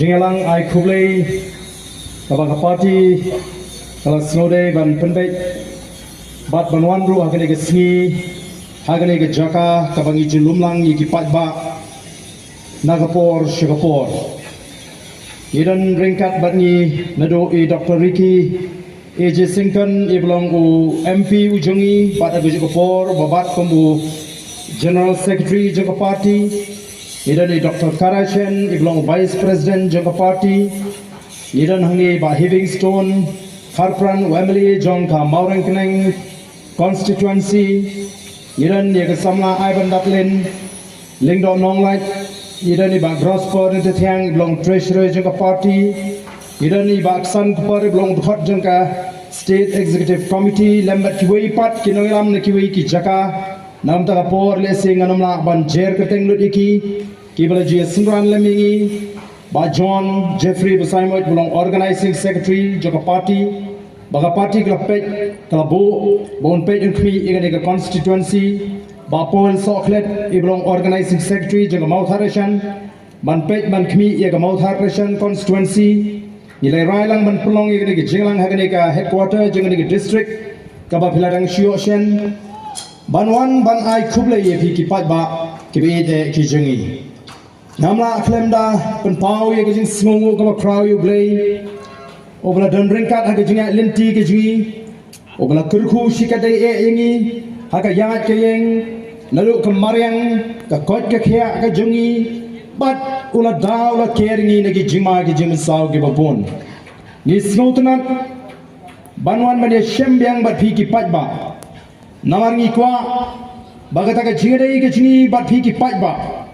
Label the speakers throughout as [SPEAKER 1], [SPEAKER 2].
[SPEAKER 1] Jingalang ai kublai kabang parti kalau snode ban pendek bat banwan ru hagane ke sni hagane ke jaka kabang ijin lumlang iki patba nagapor shigapor idan ringkat batni nado Dr. Ricky AJ Sington iblong u MP ujongi bat ag jogapor babat pembu General Secretary Jaga Party idan Dr. Karachen iblong Vice President Jaga Party idan hangi ba Livingstone Harpran Wembley Jongka Maurang Keneng constituency idan ye samla Ivan Datlin Lingdo Nonglait idan ba Grossport Tiang iblong Treasurer Jaga Party idan ba Aksan Kupar iblong Dhot Jangka State Executive Committee lembat kiwei pat kinongilam na kiwei ki jaka nam ta por le sing anamla ban jer keteng lut iki kibala ji singran lemingi ba John Jeffrey Basaimot bulong organizing secretary Jaga Party baga party club page club bon page nkmi igane constituency ba Paul Soklet iblong organizing secretary Jaga Mauthareshan ban page ban khmi iga Mauthareshan constituency nilai railang ban pelong igane jinglang hagane ka headquarter jingane district ka ba philadang shioshen Banwan ban ai kublai ye ki patba ki be de ki jengi namla klemda pen pau ye ki sngongo ka kraw yu blai obla don ringkat ha ki jinga linti ki jingi obla kurku shikade e yengi ha ka yat ke yeng lalu ke mariang ka kot ke khia ka jengi bat ula da ula keringi ne ki jima ki jim saw ki babon ni snotnat banwan ban ye shembyang bat ki patba Namarngi kwa bagata ka jingdai ka jingi bat phi ki patba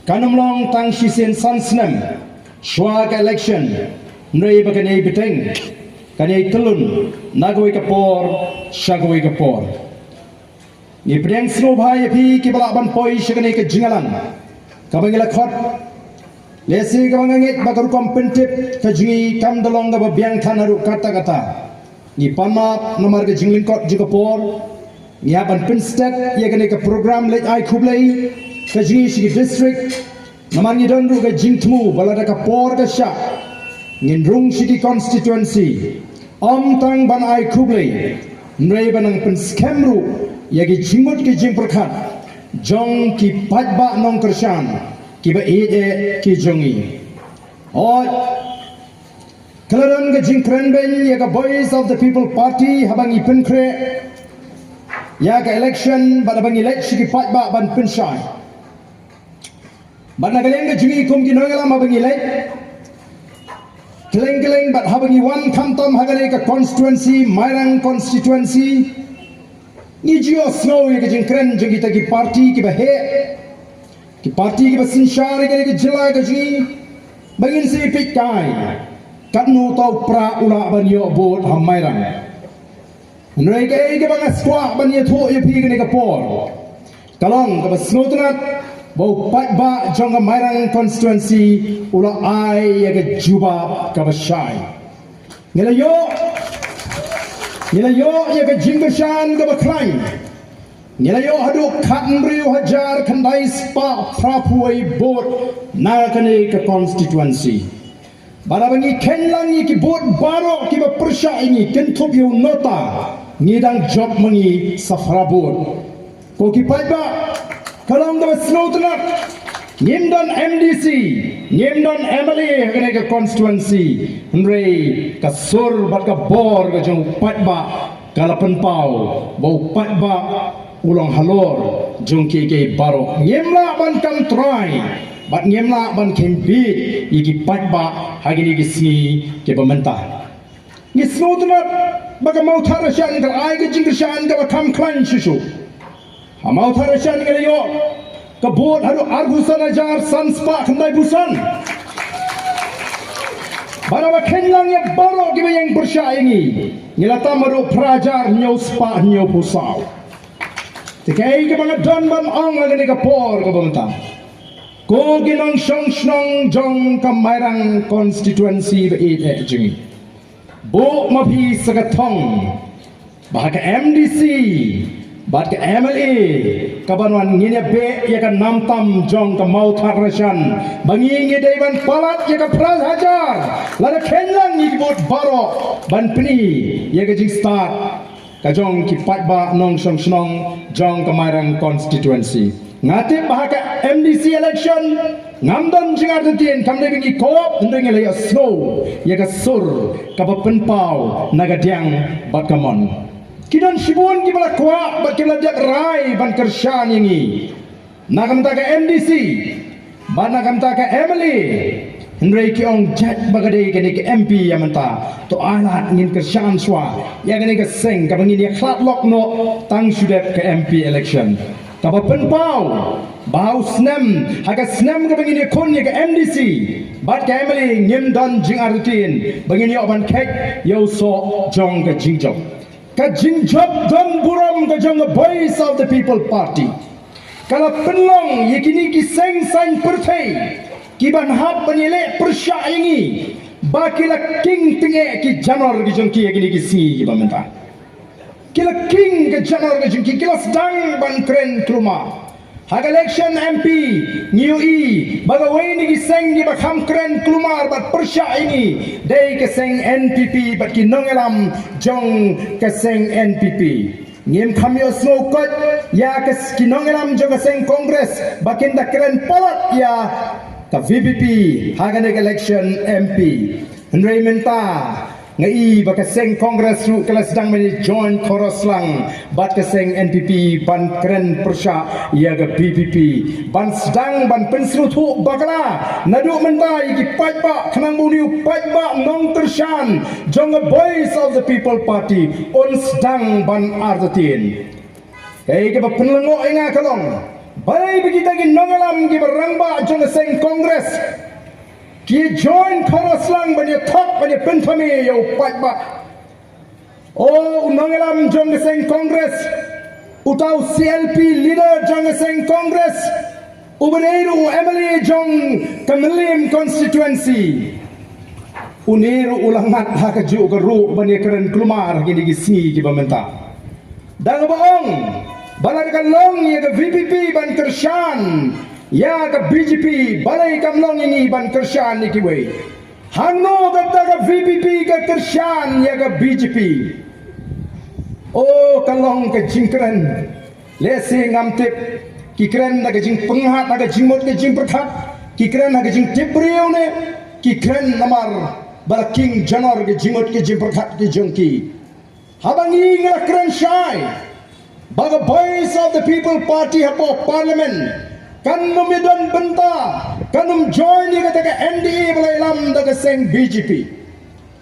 [SPEAKER 1] kanamlong tang shisen sansnem shwa ka election nei bakane biteng kanei tulun nagoi ka por shagoi ka por ni preng sno bhai phi ki bala ban poi shagane ka jingalan ka bangila khot lesi ka banganget bakar kompentip ka jingi kam dalong ga biang thanaru kata kata ni pama nomor ka jingling kot juga por ya ban pinstet ya gane ka program lej ai khublai ka jingi shi district naman ni don ru ga jingtmu balada ka por ka sha ngin rung shi constituency tang ban ai khublai nrei banang pin scam ru ya gi jingmut ki jing prakhat jong ki patba nong kershan ki ba e ki jongi oi kalaran ga jing krenben ya ga voice of the people party habang ipin kre ya ka election bada bang elect ki patba ban pinshai bana galeng ga jingi kum ki nongala ma bang elect keleng bat habang wan kamtom hagale ka constituency mairang constituency ni jio snow ye ka jingkren jingi ta ki party ki ba he ki party ki ba sinshar ga ki jila ga jingi bangin si pikai katnu tau pra ula ban yo bot ham mairang Nrege ke bang skwa ban ye tho ye phi ne ka por kalong ka snotnat bo patba jonga mairang constituency ula ai ye ka juba ka shai ngela yo ye ka jingashan ka khlain ngela yo hadu khatnri hajar khandai spa prapuai bot na ka ne ka constituency barabangi kenlangi ki bot baro ki ba persha ini kentup yu nota ngidang job mangi safrabot ko ki patba kalong da snotnat ngimdon MDC ngimdon MLA hagane ka constituency nrei ka sur bat ka bor ka jong patba kalapan pau bau patba ulong halor jong ke baro ngimla ban kam try bat ngimla ban kempi iki patba hagini gisni ke pemerintah ni snotnat baga Mauthareshan ka ai ga jingreshan ka kam klan shishu ha Mauthareshan ka yo ka bot haru argusan ajar sanspa khandai busan barawa kenlang ya baro ki yang bersyaingi ngilata maru prajar nyau spa nyau pusau tikai ke bang don ban ong lagi ka por ka bangta ko ginong shong jong ka mairang constituency ba e jingi Bo mapi sagatong bahaka MDC Bat ke MLA kabanwan ngine be ya kan namtam jong ke mau tharashan bangi nge daiban palat ya ka pras hajar lada kenlang ni bot baro ban pni ya ka jing start ka jong ki patba nong song snong jong ke Mairang constituency ngate bahaka MDC election ngamdan jingar tin kamde bingi koop ndenge le snow ya ka sur ka penpau nagadiang bat kamon Kidan sibun ki bala kuat bat kila jak rai ban kershan ini. Nakam ta ka MDC, ban nakam ta ka MLA. Hendrai ki ong jat bagade ke ni ke MP yamanta. To alat ngin kershan swa. Ya ke ni ke seng ka bangin ya klat lok no tang sudet ke MP election. Ka ba penpau bau snem haga snem ka bangin ya kon ya ke MDC. Bat ka MLA ngim dan jing artin bangin ya ban kek yo so jong ka jingjok. Kajingjab dan buram kajang voice of the people party. Kalau penlong yakini kiseng sang pertai kiban hab penilek persya ini bakila king tenge ki janor kijong ki yakini kisi kiban mentah. Kila king ke janor kijong ki kila sedang ban keren keluma. Hak election MP New E bagawai ni kiseng di bakham keren kelumar bat persya ini day keseng NPP bat kinongelam jong keseng NPP ngim khamyo snokot ya kes kinongelam jong keseng Kongres bakin da keren palat ya ka VPP hak election MP Henry Menta ngai bakaseng Kongres ru kala sedang meni join koros lang bat kaseng NPP ban keren persya ya ga BPP ban sedang ban pensrutu bakala nadu mentai ki pajba khnang muniu pajba nong tershan jong voice of the people party on sedang ban arzatin ei ke penlengo inga kalong bai begita ki nongalam ki barangba jong kaseng Kongres ki join koros lang banya top banya pentami yo patba oh unangelam jong seng Kongres utau CLP leader jong seng Kongres ubeneru MLA jong Kemelim constituency uniru ulangat hakaju geru banya keren kelumar gini gisi ki bamenta dang baong balakan long ya ke VPP ban kershan ya ke BJP balai kamlong ini ban kershan ni kiwe hangno kata ke VPP ke kershan ya ke BJP oh kalong ke jingkren lesi ngamtip kikren na ke jing penghat na ke jingmot ke jing perkhat kikren na ke jing tipriu ne kikren namar balaking janor ke jingmot ke jing perkhat ke jongki habangi ngakren syai baga voice of the people party hapo parliament kan memedan benta kan join ni kata ke NDA belailam daga seng BJP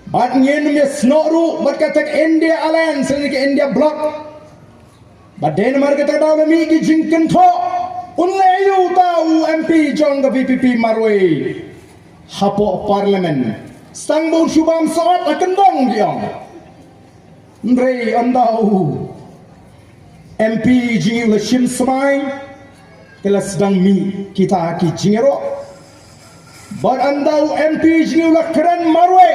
[SPEAKER 1] bat ngien me snoru bat kata ke India Alliance ni ke India block bat Denmark kata daw mi ki jingken tho unleyu tau MP jong ke BPP marwe hapo parliament sang bau subam saat akan dong dia ndrei andau MP jingi ula shim smai kala sedang mi kita ki jingero bar andau MP jingiula keren marwe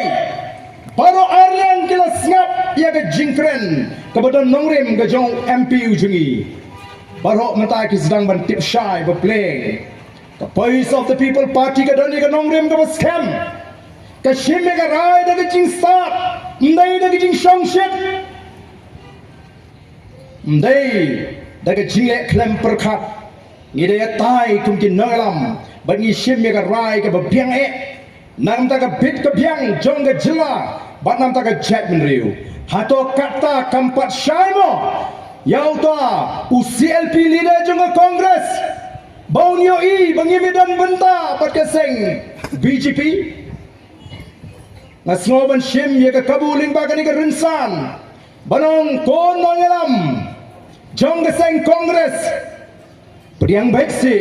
[SPEAKER 1] baro aryan kila snap ya ke jingkren kepada nongrem ke jong MP ujungi baro mata ki sedang ban tip shy ba play the voice of the people party ke dani ke nongrem ke scam ke shime ke rai da ke jing start ndai da ke jing shong shit ndai da ke jingle klem perkhat ngidaya tai kumkin nangalam bagi shim ya rai ke biang nam ta ka bit ke biang jong ke jila bat nam ta ka jet menriu hato kata kampat shaimo yau ta UCLP leader jong ke Kongres bau nyo I bangi medan benta bat ke seng BJP ngasnoban shim ya ke kabuling bagani ke rinsan banong kon nangalam jong ke seng Kongres Priang baik si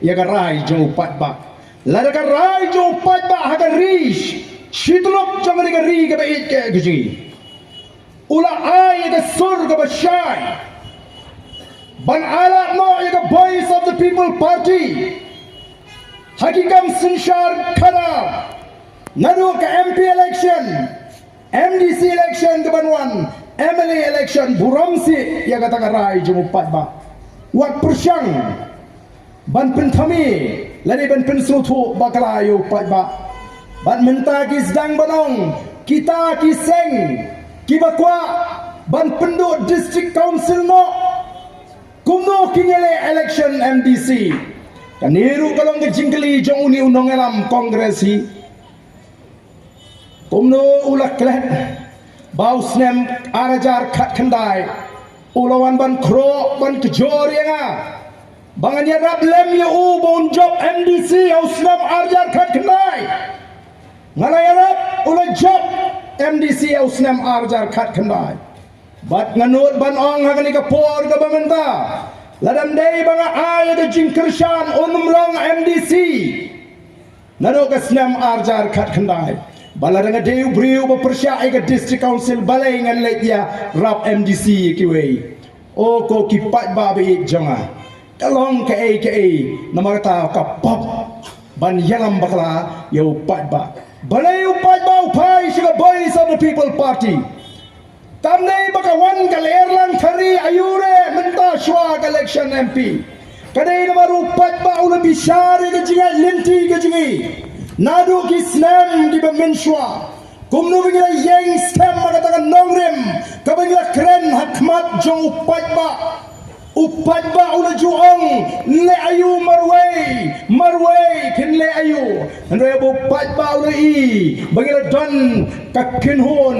[SPEAKER 1] ya karai jauh pat ba, lada karai jauh pat ba hakan rish, shitulok jangan ni kari ke baik ke gigi, ula ay ke sur ke basyai, ban alat no ya ke voice of the people party, hakikam sinshar kada, nadu ke MP election, MDC election ke Banwan, MLA election buramsi ya kata rai jemu patba wat persyang ban penthami lani ban pensutu bakalayo patba ban menta kisdang banong kita kiseng kibakwa ban penduk district council no kumno kingele election MDC kaniru kalong kejingkeli jong uni undang alam kongresi kumno ulak keleh bau snem arajar khat khandai ulawan ban kro ban kejor yang bangan ya rap lem ya u bon job MDC au snem arajar khat khandai ngalai rap ula job MDC au snem arajar khat khandai bat nganut ban ong hagani ka por ka bamenta ladam dei banga ay ka jingkershan unumlong MDC nado ka snem arajar khat khandai balaranga deu briu bepersia ke district council balai ngan lekia rap MDC kiwe o ko kipat babi janga kalong ke nama kata kapap ban yalam bakla yo pat ba balai upat ba upai siga voice of the people party tamnai bakawan kalerlang thari ayure menta shwa election MP kadai nama upat ba ula bisare ke jinga linti ke jingi nadu ki snem di bemenswa kumnu bingla yeng stem magatakan nongrem kabingla kren hakmat jong upatba ula juong le ayu marway kin le ayu andre bo upatba ula i bangila don kakinhon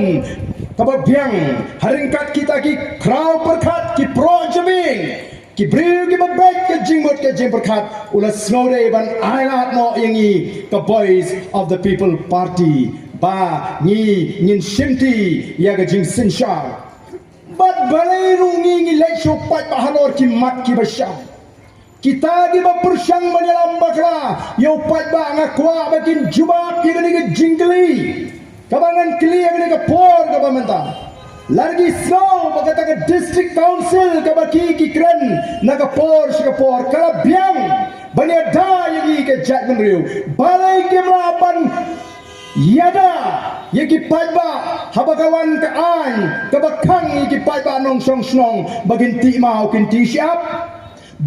[SPEAKER 1] kababyang haringkat kita ki kraw perkat ki pro jaming ki briu ki babet ke jingmut ke jing perkat ula snore ban ailat no yangi the voice of the people party ba ni ngin shimti ya ke jing sinshar bat balai rungi lek sopat bahalor ki mat ki basya kita di bapersyang menyelam bakla yo pat ba ngakwa bakin jubab ki ni ke jingkeli kabangan kli yang ni ke por ka bamenta lagi slow bagata ke district council ka baki ki kren naga por kala biang bania da yang ke jat menriu balai ke melapan yada yaki paiba habagawan ka an kabakang yaki paiba nong song snong bagin ti mau kin ti siap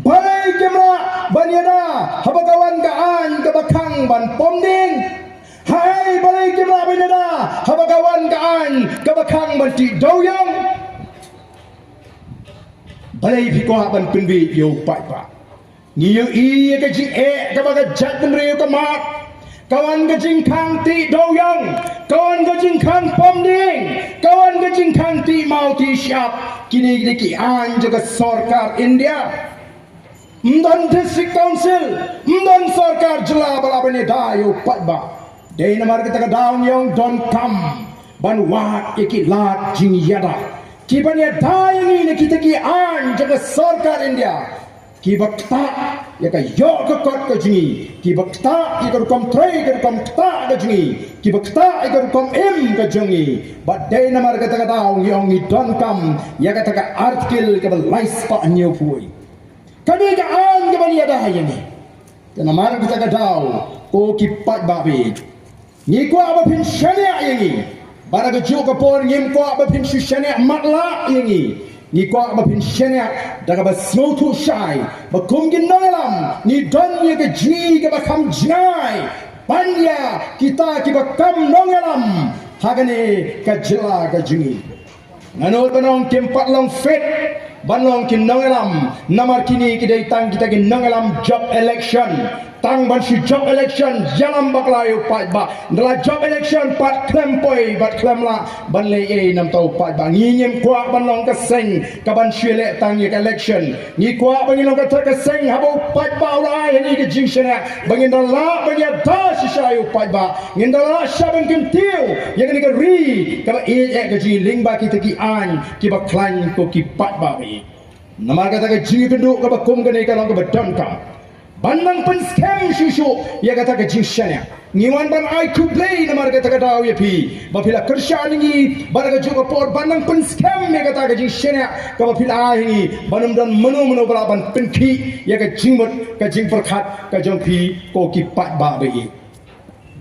[SPEAKER 1] balai ke mela baniada habagawan ka an kabakang ban pomding hai balai ke mela baniada habagawan ka an kabakang ban ti doyang balai biko ban pinwi yo paiba niyo i ka jing kabaga jat menriu ka mak kawan gajing kang ti doyang kawan gajing kang pomding kawan gajing kang ti mau ti siap kini ki an jaga sarkar India mdon district council mdon sarkar jela balabane dayo patba dei namar kita ka down yong don kam ban wat iki lat jing yada ki banya dayang ni kita ki an jaga sarkar India ki bakta ya ka yo ka kot ka jingi ki bakta ya ka kom trei ka kom ta ka jingi ki bakta ya ka kom em ka jingi but day namar ka ta daw yong ni don kam ya ka ta ka article ka lais pa anyo pui kani ka an ka bani ada yani ta namar ka ta daw ko ki pat babi ni ko aba pin shania yani bara ka jo ka por ngim ko aba pin shania matla yani ni ko ba pin shenya daga ba snow to shy ba kumgin nalam ni don ye ke ji ke ba kam jai panya kita ki ba kam nongalam hagane ka jila ka jini nanol banong tempat long fit banong kin nongalam namar kini ki dai tang kita ki nongalam job election tang ban si job election jalam baklayo pat ba ndala job election pat klempoi bat klemla ban le nam tau pat ba ngiem kwa ban long ka seng ka ban shile tang ye election ni kwa ban long ka ta ka seng habo pat ba ula ni ke jingshana bangin dala ban ya da si shayo pat ba ngin dala shaban kin tiu ye ni ka ri ka ba e ka ji ling ba ki ta ki an ki ba klan ko ki pat ba bi namar ka ta ka ji kendu ka ba kum ka ni ka long ka ba don ka bandang pen scam shishu ya kata ke jingshanya ngiwan ban I to play namar kata ka daw yepi bapila kershani ni baraga juga por bandang pen scam ya kata ke jingshanya ka bapila ahi banam dan menu balaban penki ya ka jingmut ka jing perkhat ka jongpi ko ki pat ba be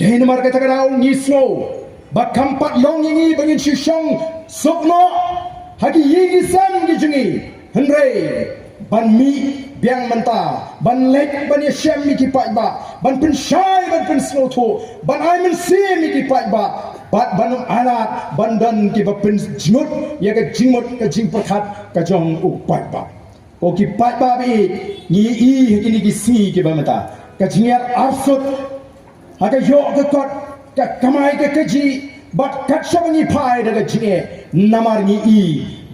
[SPEAKER 1] dei namar kata ka daw ni snow ba kampat long ni bangin shishong sukno hagi yigi san gi jungi henre ban mi biang menta ban lek ban yasham mi ki pai ba ban pin shai ban pin snow tho ban ai men se mi ki pai ba bat ban alat ban dan ki ba pin jinut ya ka jingmot ka jing pakhat ka jong u pai ba o ki pai ba bi ni i ini ki si ki ba mata ka jingyat arsut haka yo ka kot ka kamai ka kaji bat kat shabangi pai daga jinge namar ni i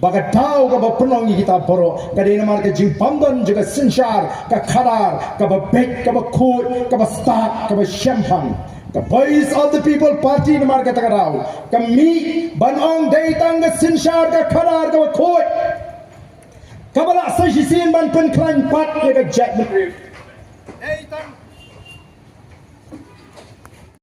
[SPEAKER 1] baga tau ka ba penong ni kita boro ka de namar ka jing pamdan juga sinshar ka khadar ka ba bek ka ba khut ka ba start ka ba shampang the voice of the people party namar ka tagarau ka mi banong dei tang ka sinshar ka khadar ka ba khut ka bala sa jisin ban pen klan pat ka jack